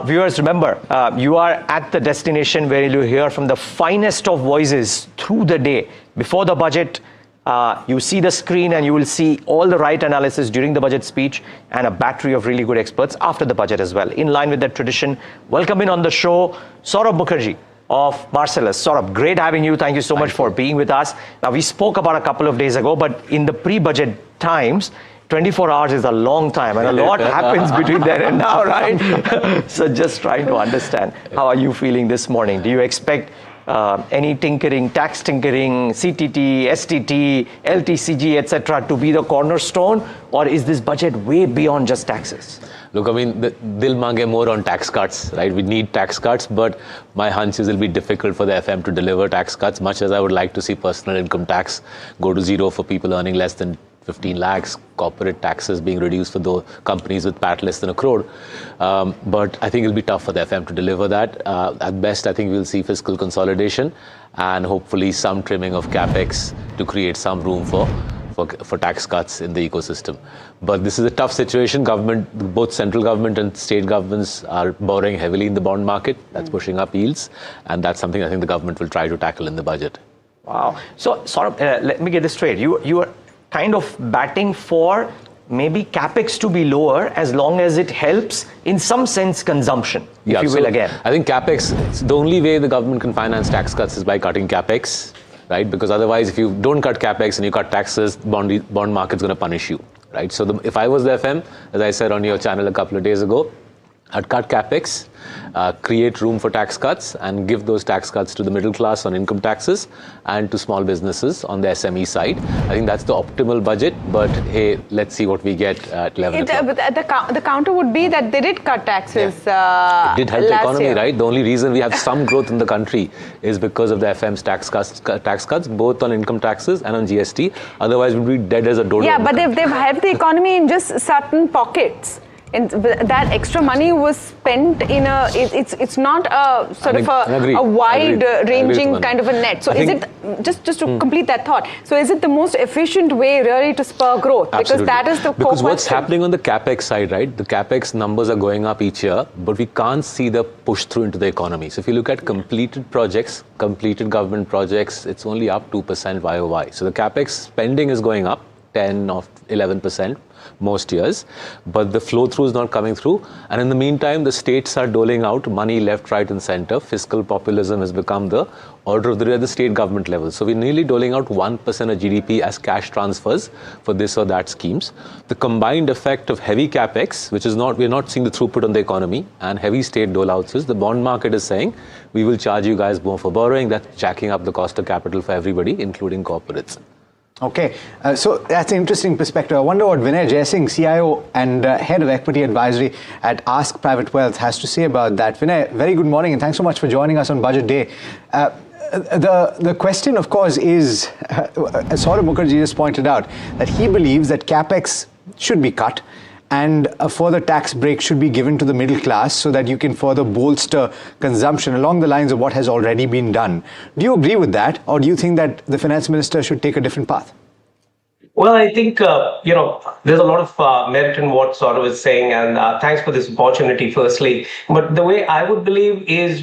Viewers, remember, you are at the destination where you'll hear from the finest of voices through the day. Before the budget, you see the screen and you will see all the right analysis during the budget speech and a battery of really good experts after the budget as well. In line with that tradition, welcome in on the show, Saurabh Mukherjee of Marcellus. Saurabh, great having you. Thank you so much for being with us. Now, we spoke about a couple of days ago, but in the pre-budget times, 24 hours is a long time and a lot happens between then and now, right? So just trying to understand, how are you feeling this morning? Do you expect any tinkering, tax tinkering, CTT, STT, LTCG, etc. to be the cornerstone, or is this budget way beyond just taxes? Look, I mean, they'll mange more on tax cuts, right? We need tax cuts, but my hunch is it'll be difficult for the FM to deliver tax cuts, much as I would like to see personal income tax go to zero for people earning less than 15 lakhs, corporate taxes being reduced for those companies with PAT less than a crore. But I think it'll be tough for the FM to deliver that. At best, I think we'll see fiscal consolidation and hopefully some trimming of capex to create some room for tax cuts in the ecosystem. But this is a tough situation. Both central government and state governments are borrowing heavily in the bond market. That's pushing up yields. And that's something I think the government will try to tackle in the budget. Wow. So, sort of, let me get this straight. You are kind of batting for maybe capex to be lower as long as it helps in some sense consumption, if you will again. I think capex, the only way the government can finance tax cuts is by cutting capex, right? Because otherwise, if you don't cut capex and you cut taxes, bond market's going to punish you, right? So if I was the FM, as I said on your channel a couple of days ago, I'd cut capex, create room for tax cuts and give those tax cuts to the middle class on income taxes and to small businesses on the SME side. I think that's the optimal budget, but hey, let's see what we get at 11 o'clock. The counter would be that they did cut taxes it did help the economy, year. right? The only reason we have some growth in the country is because of the FM's tax cuts, both on income taxes and on GST. Otherwise, we'd be dead as a dodo. Yeah, but they've helped the economy in just certain pockets. And that extra money was spent in it's not a sort of a wide ranging kind of a net. So is it, just to complete that thought, so is it the most efficient way really to spur growth? Absolutely. Because that is the core Because what's question. happening on the capex side, right? The capex numbers are going up each year, but we can't see the push through into the economy. So if you look at completed projects, completed government projects, it's only up 2% YOY. So the capex spending is going up 10 or 11% most years, but the flow through is not coming through. And in the meantime, the states are doling out money left, right and center. Fiscal populism has become the order of the day at the state government level. So we're nearly doling out 1% of GDP as cash transfers for this or that schemes. The combined effect of heavy capex, which is we're not seeing the throughput on the economy, and heavy state doleouts is the bond market is saying, we will charge you guys more for borrowing. That's jacking up the cost of capital for everybody, including corporates. Okay, so that's an interesting perspective. I wonder what Vinay Jaising, CIO and Head of Equity Advisory at Ask Private Wealth, has to say about that. Vinay, very good morning and thanks so much for joining us on Budget Day. The question, of course, is, as Saurabh Mukherjee just pointed out, that he believes that capex should be cut and a further tax break should be given to the middle class so that you can further bolster consumption along the lines of what has already been done. Do you agree with that, or do you think that the finance minister should take a different path? Well, I think, there's a lot of merit in what Saurabh is saying, and thanks for this opportunity, firstly. But the way I would believe is,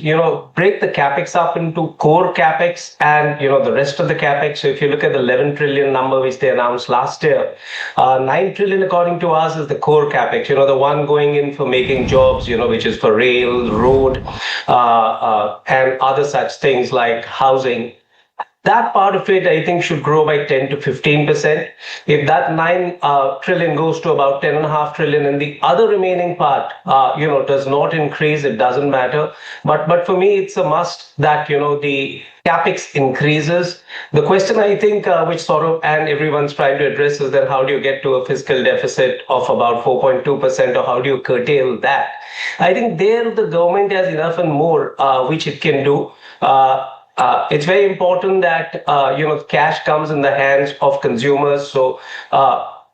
break the capex up into core capex and, the rest of the capex. So if you look at the 11 trillion number which they announced last year, 9 trillion according to us is the core capex, the one going in for making jobs, which is for rail, road, and other such things like housing. That part of it, I think, should grow by 10 to 15%. If that 9 trillion goes to about 10.5 trillion and the other remaining part, does not increase, it doesn't matter. But for me, it's a must that, the capex increases. The question, I think, which Saurabh and everyone's trying to address is then how do you get to a fiscal deficit of about 4.2%, or how do you curtail that? I think there the government has enough and more which it can do. It's very important that cash comes in the hands of consumers. So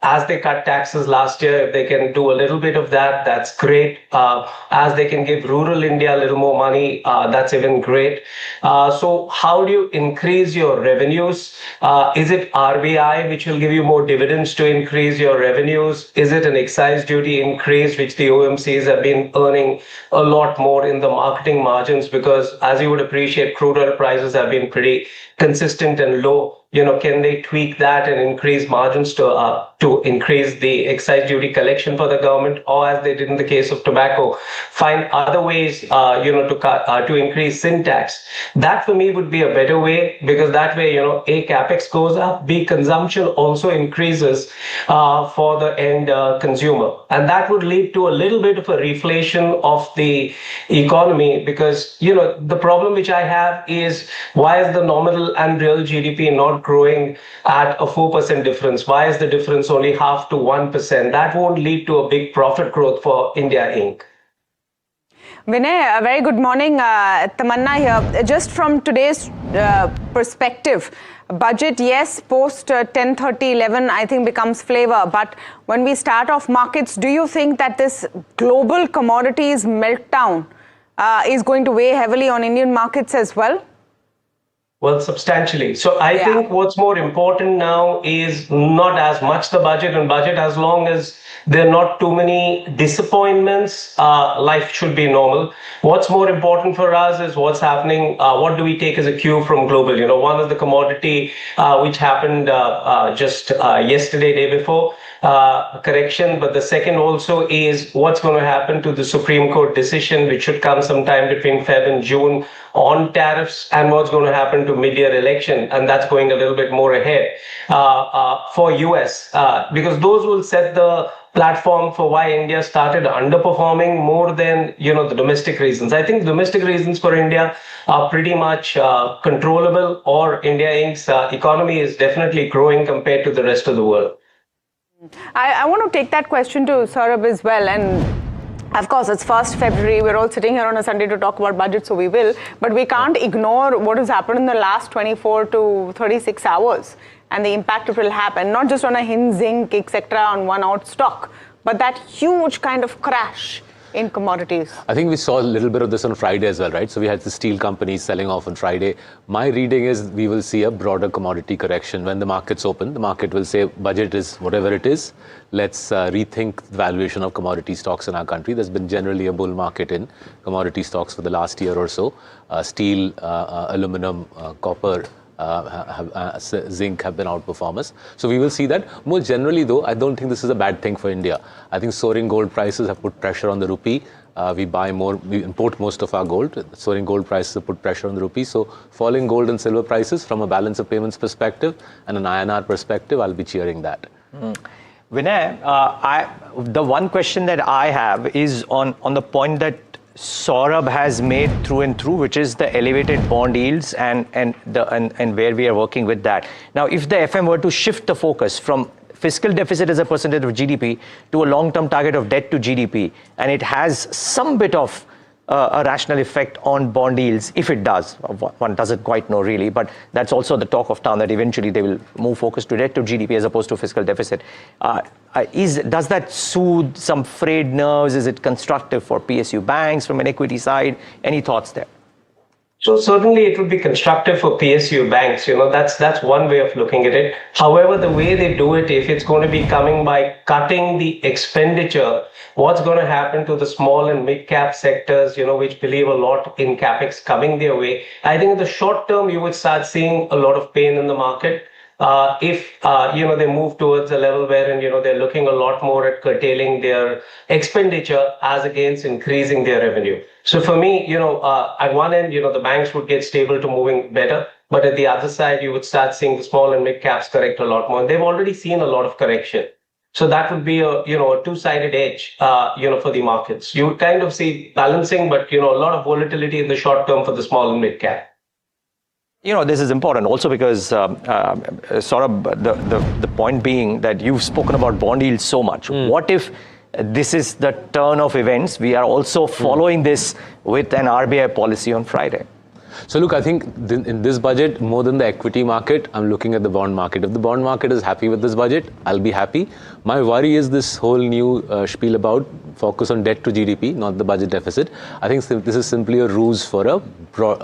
as they cut taxes last year, if they can do a little bit of that, that's great. As they can give rural India a little more money, that's even great. So how do you increase your revenues? Is it RBI which will give you more dividends to increase your revenues? Is it an excise duty increase, which the OMCs have been earning a lot more in the marketing margins? Because as you would appreciate, crude oil prices have been pretty consistent and low. Can they tweak that and increase margins to increase the excise duty collection for the government, or as they did in the case of tobacco, find other ways, to increase sin tax? That for me would be a better way, because that way, A, capex goes up, B, consumption also increases for the end consumer, and that would lead to a little bit of a reflation of the economy. Because the problem which I have is, why is the nominal and real GDP not growing at a 4% difference? Why is the difference only half to 1%? That won't lead to a big profit growth for India Inc. Vinay, a very good morning. Tamanna here. Just from today's perspective, budget, yes, post 10:30-11, I think becomes flavor. But when we start off markets, do you think that this global commodities meltdown is going to weigh heavily on Indian markets as well? Well, substantially. So I think what's more important now is not as much the budget, as long as there are not too many disappointments, life should be normal. What's more important for us is what's happening, what do we take as a cue from global? One is the commodity, which happened just yesterday, day before, correction. But the second also is what's going to happen to the Supreme Court decision, which should come sometime between Feb and June on tariffs, and what's going to happen to mid-year election, and that's going a little bit more ahead for US, because those will set the platform for why India started underperforming more than the domestic reasons. I think domestic reasons for India are pretty much controllable, or India Inc.'s economy is definitely growing compared to the rest of the world. I want to take that question to Saurabh as well. And of course, it's 1st February. We're all sitting here on a Sunday to talk about budget, so we will. But we can't ignore what has happened in the last 24 to 36 hours and the impact it will happen, not just on a Hind Zinc, etc., on one out stock, but that huge kind of crash in commodities. I think we saw a little bit of this on Friday as well, right? So we had the steel companies selling off on Friday. My reading is we will see a broader commodity correction. When the markets open, the market will say budget is whatever it is. Let's rethink the valuation of commodity stocks in our country. There's been generally a bull market in commodity stocks for the last year or so. Steel, aluminum, copper, zinc have been outperformers. So we will see that. More generally though, I don't think this is a bad thing for India. I think soaring gold prices have put pressure on the rupee. We import most of our gold. Soaring gold prices have put pressure on the rupee. So falling gold and silver prices from a balance of payments perspective and an INR perspective, I'll be cheering that. Vinay, the one question that I have is on the point that Saurabh has made through and through, which is the elevated bond yields and where we are working with that. Now, if the FM were to shift the focus from fiscal deficit as a percentage of GDP to a long-term target of debt to GDP, and it has some bit of a rational effect on bond yields, if it does. One doesn't quite know really, but that's also the talk of town, that eventually they will move focus to debt to GDP as opposed to fiscal deficit. Does that soothe some frayed nerves? Is it constructive for PSU banks from an equity side? Any thoughts there? So certainly it would be constructive for PSU banks. That's one way of looking at it. However, the way they do it, if it's going to be coming by cutting the expenditure, what's going to happen to the small and mid-cap sectors, which believe a lot in capex coming their way? I think in the short term, you would start seeing a lot of pain in the market. If they move towards a level wherein they're looking a lot more at curtailing their expenditure as against increasing their revenue. So for me, at one end, the banks would get stable to moving better, but at the other side, you would start seeing the small and mid caps correct a lot more. And they've already seen a lot of correction. So that would be a two-sided edge, for the markets. You would kind of see balancing, but a lot of volatility in the short term for the small and mid cap. This is important also because the point being that you've spoken about bond yields so much. What if this is the turn of events? We are also following this with an RBI policy on Friday. So look, I think in this budget, more than the equity market, I'm looking at the bond market. If the bond market is happy with this budget, I'll be happy. My worry is this whole new spiel about focus on debt to GDP, not the budget deficit. I think this is simply a ruse for a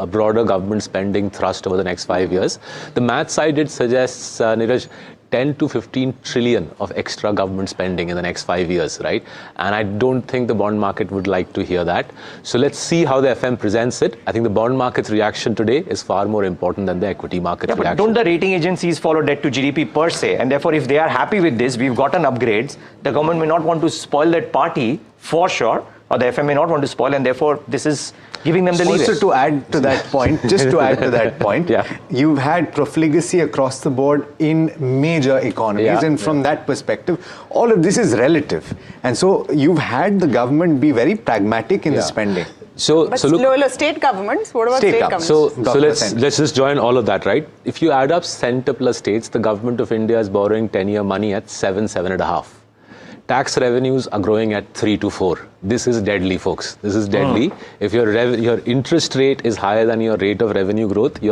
broader government spending thrust over the next 5 years. The math side, it suggests, Neeraj, 10 to 15 trillion of extra government spending in the next 5 years, right? And I don't think the bond market would like to hear that. So let's see how the FM presents it. I think the bond market's reaction today is far more important than the equity market's reaction. But don't the rating agencies follow debt to GDP per se? And therefore, if they are happy with this, we've gotten upgrades, the government may not want to spoil that party for sure, or the FM may not want to spoil, and therefore this is giving them the leeway. Also, to add to that point, just to add to that point, you've had profligacy across the board in major economies, and from that perspective, all of this is relative. And so you've had the government be very pragmatic in the spending. But look, state governments, what about state governments? So let's just join all of that, right? If you add up center plus states, the government of India is borrowing 10-year money at 7.5. Tax revenues are growing at 3 to 4. This is deadly, folks. This is deadly. If your interest rate is higher than your rate of revenue growth,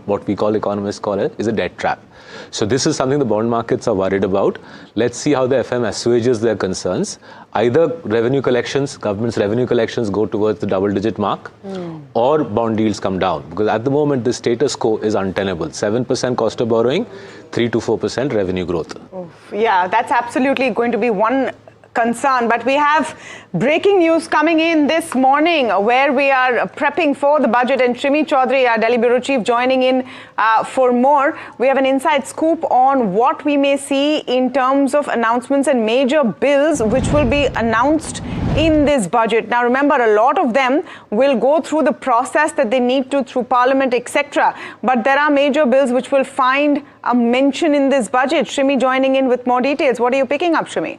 what we economists call it, is a debt trap. So this is something the bond markets are worried about. Let's see how the FM assuages their concerns. Either revenue collections, government's revenue collections go towards the double-digit mark, or bond yields come down. Because at the moment, the status quo is untenable. 7% cost of borrowing, 3 to 4% revenue growth. Yeah, that's absolutely going to be one concern. But we have breaking news coming in this morning where we are prepping for the budget, and Shrimi Chaudhary, our Delhi Bureau Chief, joining in for more. We have an inside scoop on what we may see in terms of announcements and major bills which will be announced in this budget. Now remember, a lot of them will go through the process that they need to through Parliament, etc. But there are major bills which will find a mention in this budget. Shrimi joining in with more details. What are you picking up, Shrimi?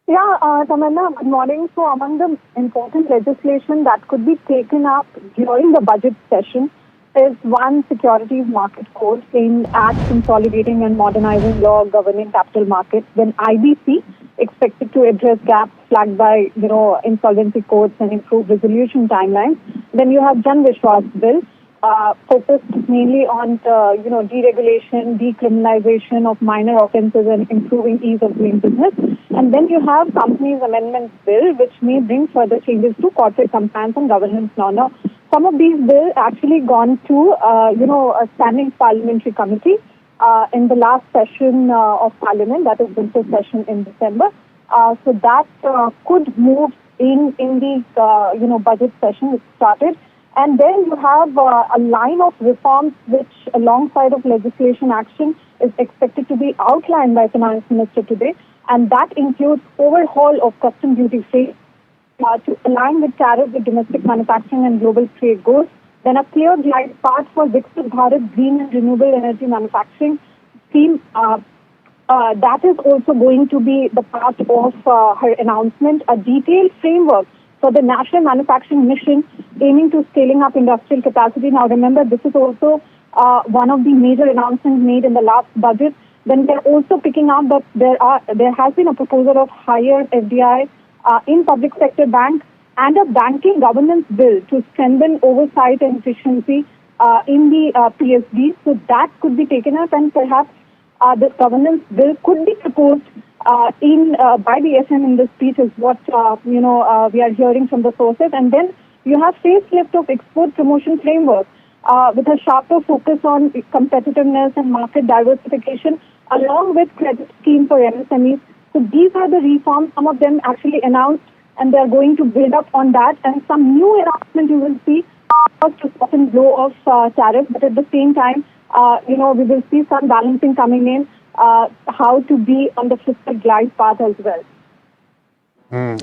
Yeah, Tamanna, good morning. So among the important legislation that could be taken up during the budget session is one securities market code aimed at consolidating and modernizing law governing capital markets. Then IBC, expected to address gaps flagged by, insolvency courts and improve resolution timelines. Then you have Jan Vishwas bill, focused mainly on, deregulation, decriminalization of minor offences and improving ease of doing business. And then you have Companies Amendments Bill, which may bring further changes to corporate compliance and governance law. Now, some of these bills actually gone to, a standing parliamentary committee in the last session of Parliament, that is winter session in December. So that could move in the, budget session which started. And then you have a line of reforms which, alongside of legislation action, is expected to be outlined by Finance Minister today. And that includes overhaul of custom duty free to align with tariffs with domestic manufacturing and global trade goals. Then a clear glide path for Viksit Bharat green and renewable energy manufacturing scheme. That is also going to be the part of her announcement. A detailed framework for the National Manufacturing Mission aiming to scaling up industrial capacity. Now remember, this is also one of the major announcements made in the last budget. Then they're also picking up that there has been a proposal of higher FDI in public sector banks and a banking governance bill to strengthen oversight and efficiency in the PSD. So that could be taken up, and perhaps this governance bill could be proposed by the SM in this speech is what we are hearing from the sources. And then you have facelift of export promotion framework with a sharper focus on competitiveness and market diversification, along with credit scheme for MSMEs. So these are the reforms. Some of them actually announced, and they are going to build up on that. And some new announcement you will see to soften blow of tariffs, but at the same time, we will see some balancing coming in, how to be on the fiscal glide path as well.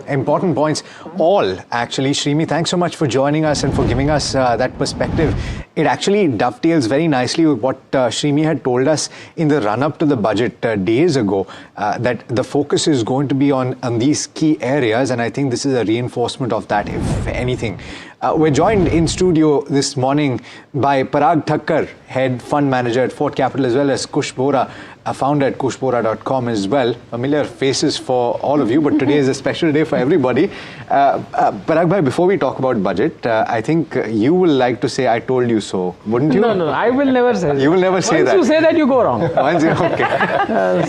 Important points. All, actually. Shrimi, thanks so much for joining us and for giving us that perspective. it actually dovetails very nicely with what Shrimi had told us in the run-up to the budget days ago, that the focus is going to be on these key areas, and I think this is a reinforcement of that, if anything. We're joined in studio this morning by Parag Thakkar, Head Fund Manager at Fort Capital, as well as Kush Bora, a founder at kushbora.com as well. Familiar faces for all of you, but today is a special day for everybody. Parag bhai, before we talk about budget, I think you will like to say, I told you so, wouldn't you? No, I will never say that. You will never say that. Once you say that, you go wrong. Okay.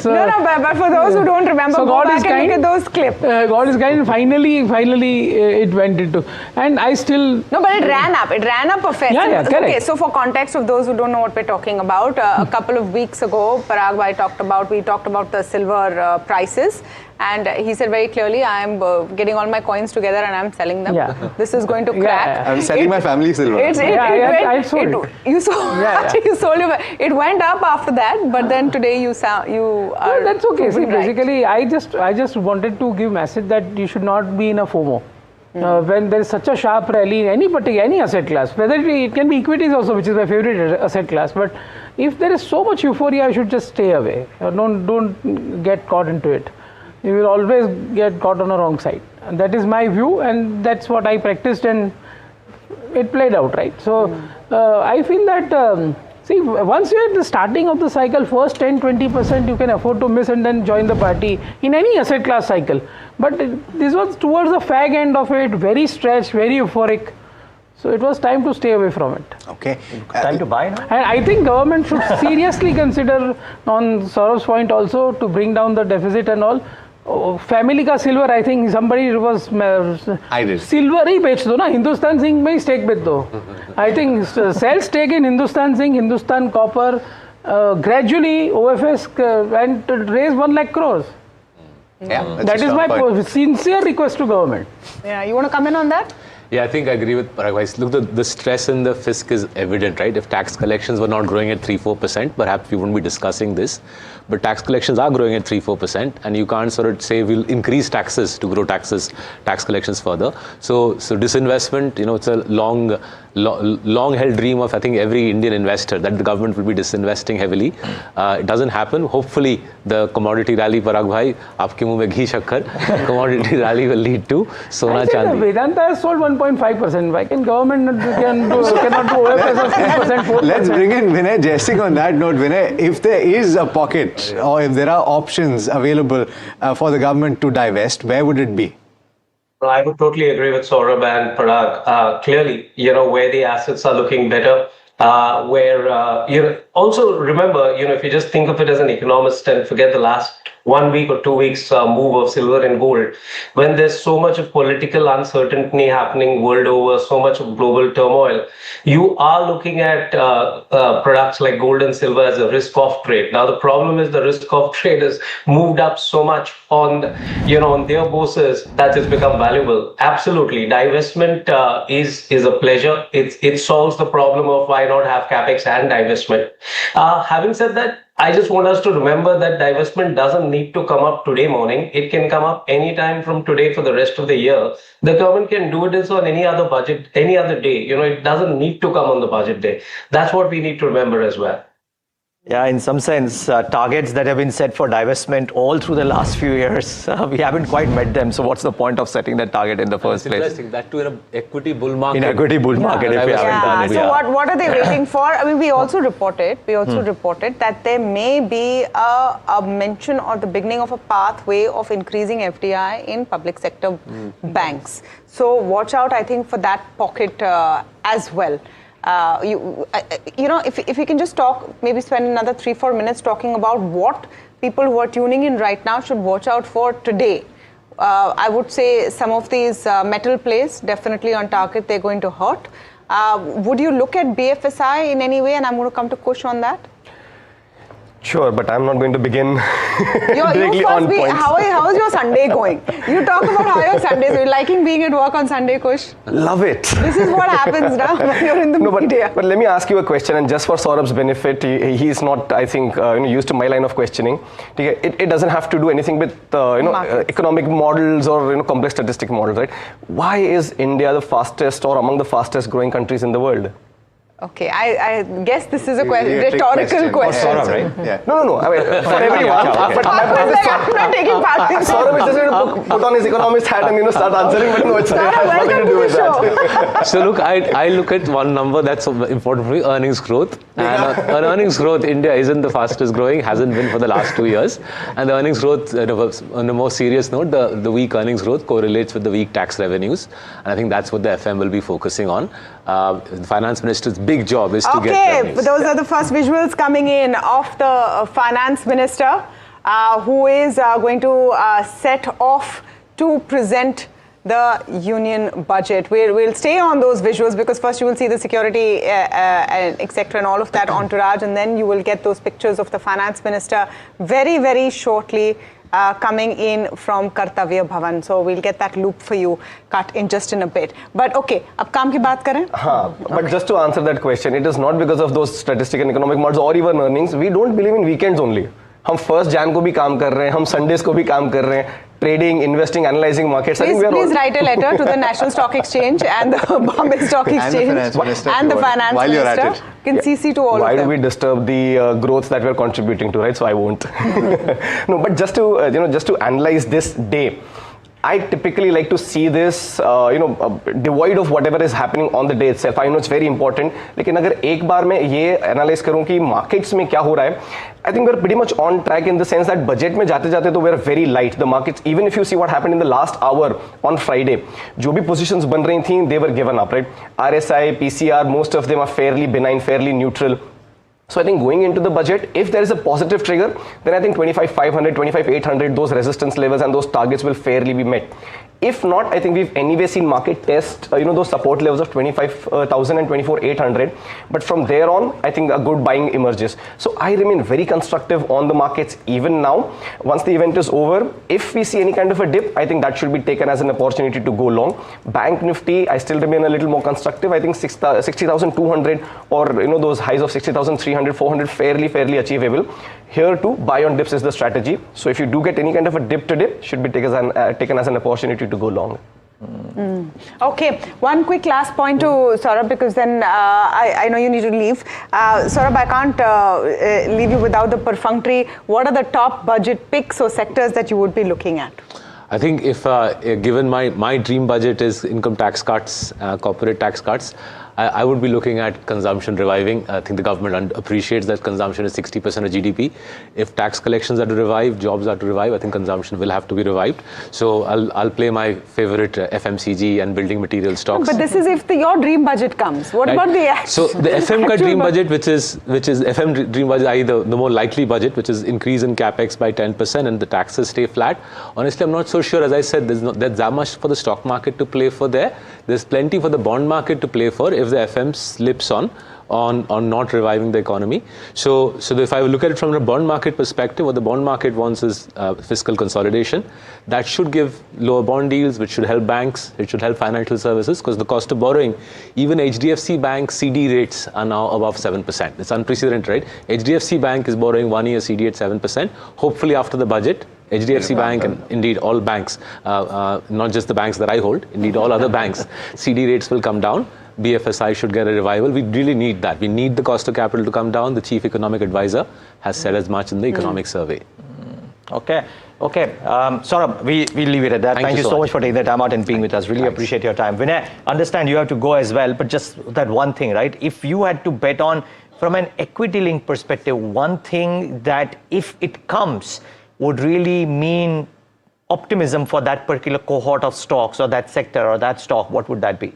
But for those who don't remember, so go God back is and kind. look at those clips. God is kind. Finally, it went into, and I still. No, but it ran up. It ran up a fair. Yeah, correct. Okay, so for context of those who don't know what we're talking about, a couple of weeks ago, Parag bhai we talked about the silver prices, and he said very clearly, I am getting all my coins together and I'm selling them. Yeah. This is going to crack. I'm selling my family silver. I sold it. You sold. You sold it. It went up after that, but then today you are. No, that's okay. See, basically, I just wanted to give message that you should not be in a FOMO. When there is such a sharp rally in any asset class, whether it can be equities also, which is my favorite asset class, but if there is so much euphoria, I should just stay away. Don't get caught into it. You will always get caught on the wrong side. And that is my view, and that's what I practiced, and it played out, right? So I feel that, see, once you're at the starting of the cycle, first 10-20% you can afford to miss and then join the party in any asset class cycle. But this was towards the fag end of it, very stretched, very euphoric. So it was time to stay away from it. Okay. Time to buy now? And I think government should seriously consider, on Saurav's point also, to bring down the deficit and all. Family ka silver, I think somebody was. I did. Silver ही बेच दो ना, Hindustan Zinc में ही stake बेच दो. I think sell stake in Hindustan Zinc, Hindustan Copper, gradually OFS and raise 1 lakh crores. Yeah, That is my sincere request to government. Yeah, you want to come in on that? Yeah, I think I agree with Parag. Look, the stress in the fisc is evident, right? If tax collections were not growing at 3-4%, perhaps we wouldn't be discussing this. But tax collections are growing at 3-4%, and you can't sort of say we'll increase taxes to grow tax collections further. So disinvestment, it's a long-held dream of, I think, every Indian investor that the government will be disinvesting heavily. It doesn't happen. Hopefully, the commodity rally, Parag bhai, aapke muh mein ghee shakkar, commodity rally will lead to Sona Chandi. Vedanta has sold 1.5%. Why can government cannot do OFS of 3%, 4%? Let's bring in Vinay Jaising on that note. Vinay, if there is a pocket or if there are options available for the government to divest, where would it be? I would totally agree with Saurabh and Parag. Clearly, where the assets are looking better, also remember, if you just think of it as an economist and forget the last 1 week or 2 weeks move of silver and gold, when there's so much of political uncertainty happening world over, so much of global turmoil, you are looking at products like gold and silver as a risk-off trade. Now, the problem is the risk-off trade has moved up so much on their bourses that it's become valuable. Absolutely. Divestment is a pleasure. It solves the problem of why not have capex and divestment. Having said that, I just want us to remember that divestment doesn't need to come up today morning. It can come up anytime from today for the rest of the year. The government can do it on any other budget, any other day. It doesn't need to come on the budget day. That's what we need to remember as well. Yeah, in some sense, targets that have been set for divestment all through the last few years, we haven't quite met them. So what's the point of setting that target in the first place? Interesting. That too in an equity bull market. In equity bull market, if we haven't done it. So what are they waiting for? I mean, we also reported that there may be a mention or the beginning of a pathway of increasing FDI in public sector banks. So watch out, I think, for that pocket as well. If we can just talk, maybe spend another 3-4 minutes talking about what people who are tuning in right now should watch out for today. I would say some of these metal plays definitely on target, they're going to hurt. Would you look at BFSI in any way? And I'm going to come to Kush on that. Sure, but I'm not going to begin directly on point. How is your Sunday going? You talk about how your Sundays are. You're liking being at work on Sunday, Kush? Love it. This is what happens now when you're in the media. But let me ask you a question, and just for Saurabh's benefit, he's not, I think, used to my line of questioning. It doesn't have to do anything with economic models or complex statistic models, right? Why is India the fastest or among the fastest growing countries in the world? Okay, I guess this is a rhetorical question. Saurabh, right? Yeah. No. I mean, for everyone. But my point is, I'm not taking part in this. Saurabh is just going to put on his economist hat and start answering, but no, it has nothing to do with that. So look, I look at one number that's important for me, earnings growth. And on earnings growth, India isn't the fastest growing, hasn't been for the last 2 years. And the earnings growth, on a more serious note, the weak earnings growth correlates with the weak tax revenues. And I think that's what the FM will be focusing on. The finance minister's big job is to get revenues. Okay, those are the first visuals coming in of the finance minister who is going to set off to present the union budget. We'll stay on those visuals because first you will see the security and etc. and all of that entourage, and then you will get those pictures of the finance minister very, very shortly coming in from Kartavya Bhavan. So we'll get that loop for you cut in just in a bit. But okay, ab kaam ki baat karen? But just to answer that question, it is not because of those statistical and economic models or even earnings. We don't believe in weekends only. हम 1st Jan को भी काम कर रहे हैं, हम Sundays को भी काम कर रहे हैं, trading, investing, analyzing markets. Please write a letter to the National Stock Exchange and the Bombay Stock Exchange and the Finance Minister. Can CC to all of them. Why do we disturb the growth that we're contributing to, right? So I won't. No, but just to analyze this day, I typically like to see this, devoid of whatever is happening on the day itself. I know it's very important. लेकिन अगर एक बार मैं ये analyze करूँ कि markets में क्या हो रहा है, I think we're pretty much on track in the sense that budget में जाते-जाते तो we're very light. The markets, even if you see what happened in the last hour on Friday, जो भी positions बन रही थी, they were given up, right? RSI, PCR, most of them are fairly benign, fairly neutral. So I think going into the budget, if there is a positive trigger, then I think 25,500, 25,800, those resistance levels and those targets will fairly be met. If not, I think we've anyway seen market test, those support levels of 25,000 and 24,800. But from there on, I think a good buying emerges. So I remain very constructive on the markets even now. Once the event is over, if we see any kind of a dip, I think that should be taken as an opportunity to go long. Bank Nifty, I still remain a little more constructive. I think 60,200 or those highs of 60,300, 400 fairly achievable. Here too, buy on dips is the strategy. So if you do get any kind of a dip to dip, should be taken as an opportunity to go long. Okay, one quick last point to Saurabh, because then I know you need to leave. Saurabh, I can't leave you without the perfunctory. What are the top budget picks or sectors that you would be looking at? I think if given my dream budget is income tax cuts, corporate tax cuts, I would be looking at consumption reviving. I think the government appreciates that consumption is 60% of GDP. If tax collections are to revive, jobs are to revive, I think consumption will have to be revived. So I'll play my favorite FMCG and building material stocks. But this is if your dream budget comes. What about the actual? So the FM ka dream budget, which is FM dream budget, i.e. the more likely budget, which is increase in capex by 10% and the taxes stay flat. Honestly, I'm not so sure. As I said, there's that much for the stock market to play for there. There's plenty for the bond market to play for if the FM slips on not reviving the economy. So if I look at it from a bond market perspective, what the bond market wants is fiscal consolidation. That should give lower bond yields, which should help banks, it should help financial services, because the cost of borrowing, even HDFC Bank CD rates are now above 7%. It's unprecedented, right? HDFC Bank is borrowing 1 year CD at 7%. Hopefully after the budget, HDFC Bank and indeed all banks, not just the banks that I hold, indeed all other banks, CD rates will come down. BFSI should get a revival. We really need that. We need the cost of capital to come down. The chief economic advisor has said as much in the economic survey. Okay. Saurabh, we leave it at that. Thank you so much for taking the time out and being with us. Really appreciate your time. Vinay, understand you have to go as well, but just that one thing, right? If you had to bet on, from an equity link perspective, one thing that if it comes would really mean optimism for that particular cohort of stocks or that sector or that stock, what would that be?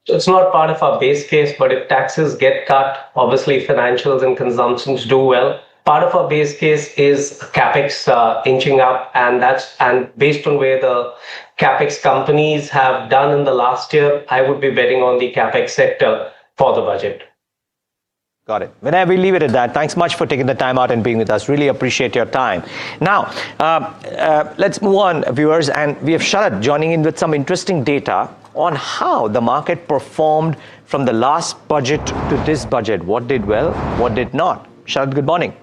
So it's not part of our base case, but if taxes get cut, obviously financials and consumptions do well. Part of our base case is capex inching up, and based on where the capex companies have done in the last year, I would be betting on the capex sector for the budget. Got it. Vinay, we'll leave it at that. Thanks much for taking the time out and being with us. Really appreciate your time. Now, let's move on, viewers. And we have Sharad joining in with some interesting data on how the market performed from the last budget to this budget. What did well, what did not? Sharad, good morning.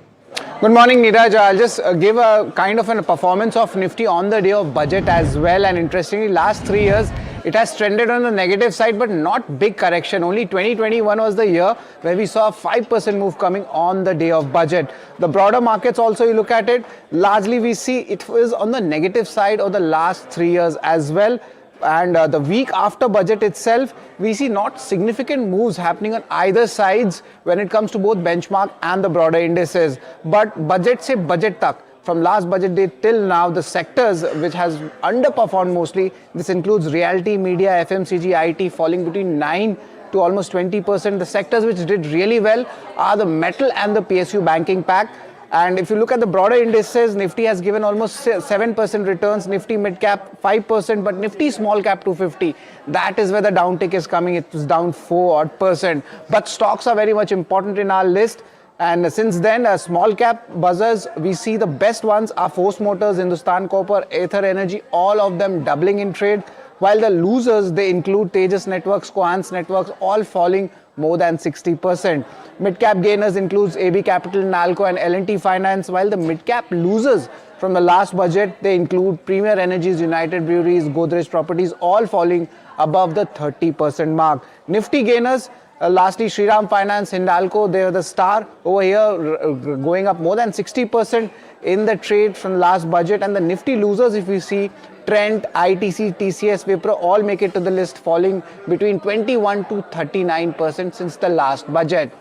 Good morning, Neeraj. I'll just give a kind of a performance of Nifty on the day of budget as well. And interestingly, last 3 years, it has trended on the negative side, but not big correction. Only 2021 was the year where we saw a 5% move coming on the day of budget. The broader markets also, you look at it, largely we see it was on the negative side of the last 3 years as well. And the week after budget itself, we see not significant moves happening on either sides when it comes to both benchmark and the broader indices. But budget se budget tak, from last budget day till now, the sectors which has underperformed mostly, this includes realty, media, FMCG, IT, falling between 9 to almost 20%. The sectors which did really well are the metal and the PSU banking pack. And if you look at the broader indices, Nifty has given almost 7% returns, Nifty mid cap 5%, but Nifty small cap 250. That is where the downtick is coming. It was down 4%. But stocks are very much important in our list. And since then, small cap buzzers, we see the best ones are Force Motors, Hindustan Copper, Aether Energy, all of them doubling in trade. While the losers, they include Tejas Networks, Cohance Networks, all falling more than 60%. Mid-cap gainers includes AB Capital, Nalco and L&T Finance, while the mid-cap losers from the last budget, they include Premier Energies, United Breweries, Godrej Properties, all falling above the 30% mark. Nifty gainers, lastly, Shriram Finance, Hindalco, they are the star over here, going up more than 60% in the trade from last budget. And the Nifty losers, if you see, Trent, ITC, TCS, Wipro, all make it to the list, falling between 21 to 39% since the last budget.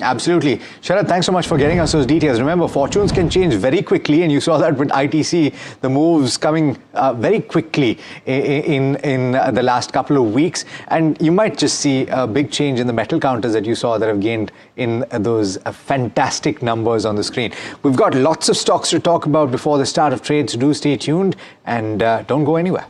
Absolutely. Sharad, thanks so much for getting us those details. Remember, fortunes can change very quickly, and you saw that with ITC, the moves coming very quickly in the last couple of weeks. And you might just see a big change in the metal counters that you saw that have gained in those fantastic numbers on the screen. We've got lots of stocks to talk about before the start of trade, so do stay tuned and don't go anywhere.